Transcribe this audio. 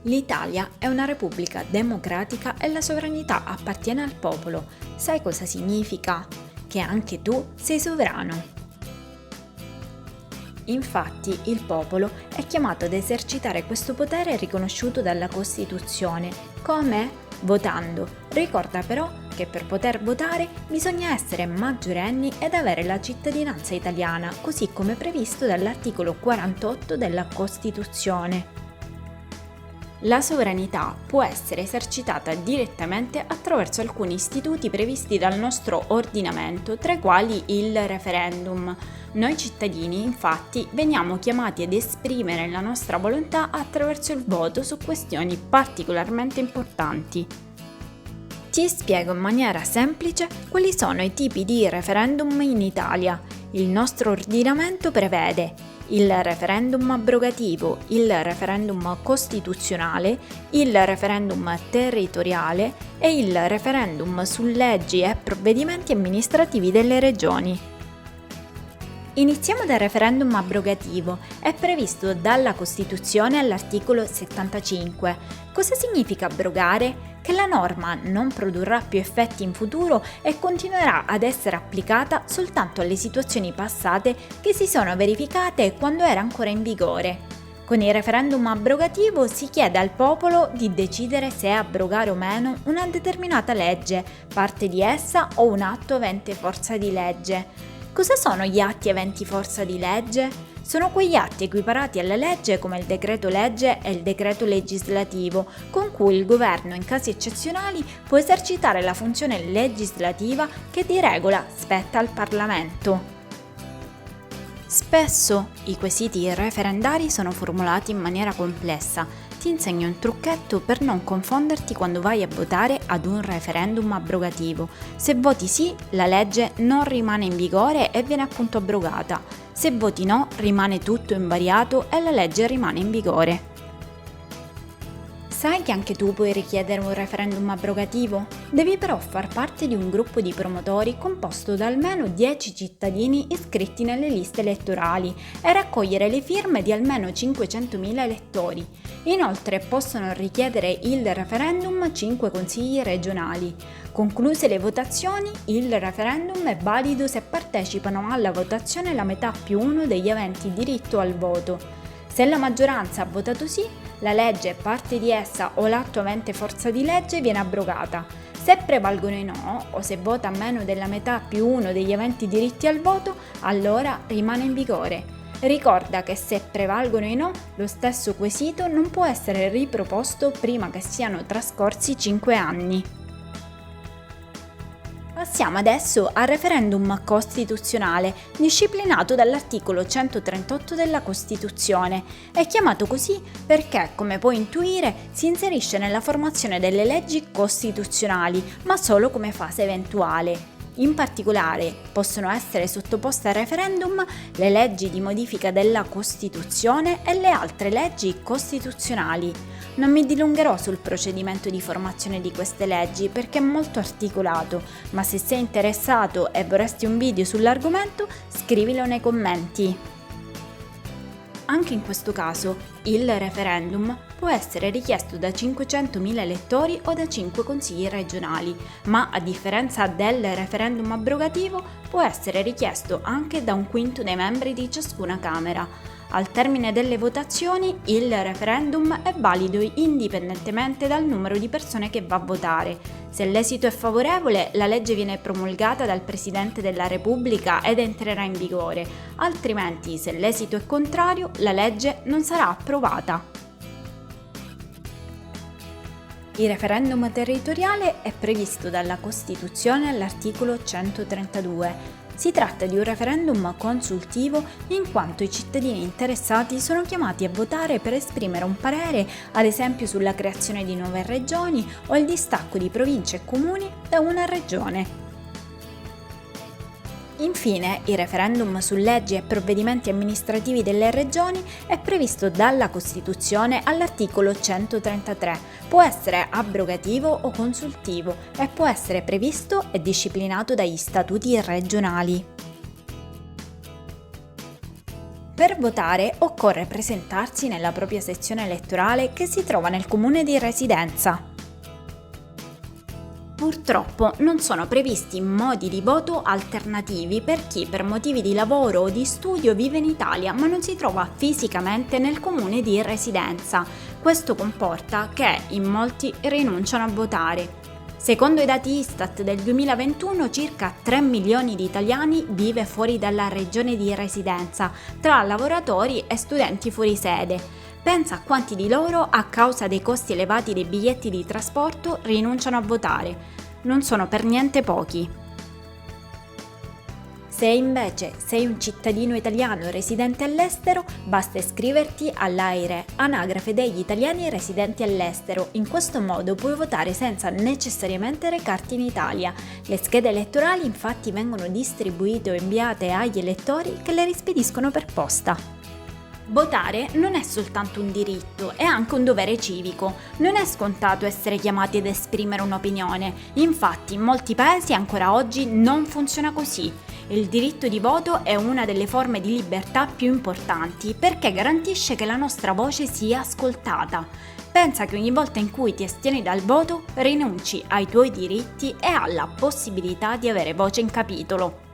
L'Italia è una repubblica democratica e la sovranità appartiene al popolo. Sai cosa significa? Che anche tu sei sovrano. Infatti, il popolo è chiamato ad esercitare questo potere riconosciuto dalla Costituzione. Come? Votando. Ricorda però che per poter votare bisogna essere maggiorenni ed avere la cittadinanza italiana, così come previsto dall'articolo 48 della Costituzione. La sovranità può essere esercitata direttamente attraverso alcuni istituti previsti dal nostro ordinamento, tra i quali il referendum. Noi cittadini, infatti, veniamo chiamati ad esprimere la nostra volontà attraverso il voto su questioni particolarmente importanti. Ti spiego in maniera semplice quali sono i tipi di referendum in Italia. Il nostro ordinamento prevede il referendum abrogativo, il referendum costituzionale, il referendum territoriale e il referendum su leggi e provvedimenti amministrativi delle regioni. Iniziamo dal referendum abrogativo, è previsto dalla Costituzione all'articolo 75. Cosa significa abrogare? Che la norma non produrrà più effetti in futuro e continuerà ad essere applicata soltanto alle situazioni passate che si sono verificate quando era ancora in vigore. Con il referendum abrogativo si chiede al popolo di decidere se abrogare o meno una determinata legge, parte di essa o un atto avente forza di legge. Cosa sono gli atti aventi forza di legge? Sono quegli atti equiparati alla legge come il decreto legge e il decreto legislativo, con cui il governo in casi eccezionali può esercitare la funzione legislativa che di regola spetta al Parlamento. Spesso i quesiti referendari sono formulati in maniera complessa. Ti insegno un trucchetto per non confonderti quando vai a votare ad un referendum abrogativo. Se voti sì, la legge non rimane in vigore e viene appunto abrogata. Se voti no, rimane tutto invariato e la legge rimane in vigore. Sai che anche tu puoi richiedere un referendum abrogativo? Devi però far parte di un gruppo di promotori composto da almeno 10 cittadini iscritti nelle liste elettorali e raccogliere le firme di almeno 500.000 elettori. Inoltre possono richiedere il referendum 5 consigli regionali. Concluse le votazioni, il referendum è valido se partecipano alla votazione la metà più uno degli aventi diritto al voto. Se la maggioranza ha votato sì, la legge, parte di essa o l'atto avente forza di legge viene abrogata. Se prevalgono i no, o se vota meno della metà più uno degli aventi diritti al voto, allora rimane in vigore. Ricorda che se prevalgono i no, lo stesso quesito non può essere riproposto prima che siano trascorsi 5 anni. Passiamo adesso al referendum costituzionale, disciplinato dall'articolo 138 della Costituzione. È chiamato così perché, come puoi intuire, si inserisce nella formazione delle leggi costituzionali, ma solo come fase eventuale. In particolare, possono essere sottoposte a referendum le leggi di modifica della Costituzione e le altre leggi costituzionali. Non mi dilungherò sul procedimento di formazione di queste leggi perché è molto articolato, ma se sei interessato e vorresti un video sull'argomento, scrivilo nei commenti. Anche in questo caso, il referendum può essere richiesto da 500.000 elettori o da 5 consigli regionali, ma a differenza del referendum abrogativo può essere richiesto anche da un quinto dei membri di ciascuna Camera. Al termine delle votazioni, il referendum è valido indipendentemente dal numero di persone che va a votare. Se l'esito è favorevole, la legge viene promulgata dal Presidente della Repubblica ed entrerà in vigore, altrimenti, se l'esito è contrario, la legge non sarà approvata. Il referendum territoriale è previsto dalla Costituzione all'articolo 132. Si tratta di un referendum consultivo in quanto i cittadini interessati sono chiamati a votare per esprimere un parere, ad esempio sulla creazione di nuove regioni o il distacco di province e comuni da una regione. Infine, il referendum su leggi e provvedimenti amministrativi delle regioni è previsto dalla Costituzione all'articolo 133. Può essere abrogativo o consultivo e può essere previsto e disciplinato dagli statuti regionali. Per votare occorre presentarsi nella propria sezione elettorale che si trova nel comune di residenza. Purtroppo non sono previsti modi di voto alternativi per chi per motivi di lavoro o di studio vive in Italia ma non si trova fisicamente nel comune di residenza. Questo comporta che in molti rinunciano a votare. Secondo i dati Istat del 2021, circa 3 milioni di italiani vive fuori dalla regione di residenza, tra lavoratori e studenti fuori sede. Pensa a quanti di loro, a causa dei costi elevati dei biglietti di trasporto, rinunciano a votare. Non sono per niente pochi. Se invece sei un cittadino italiano residente all'estero, basta iscriverti all'AIRE, Anagrafe degli Italiani Residenti All'estero. In questo modo puoi votare senza necessariamente recarti in Italia. Le schede elettorali infatti vengono distribuite o inviate agli elettori che le rispediscono per posta. Votare non è soltanto un diritto, è anche un dovere civico. Non è scontato essere chiamati ad esprimere un'opinione. Infatti, in molti paesi ancora oggi non funziona così. Il diritto di voto è una delle forme di libertà più importanti perché garantisce che la nostra voce sia ascoltata. Pensa che ogni volta in cui ti astieni dal voto, rinunci ai tuoi diritti e alla possibilità di avere voce in capitolo.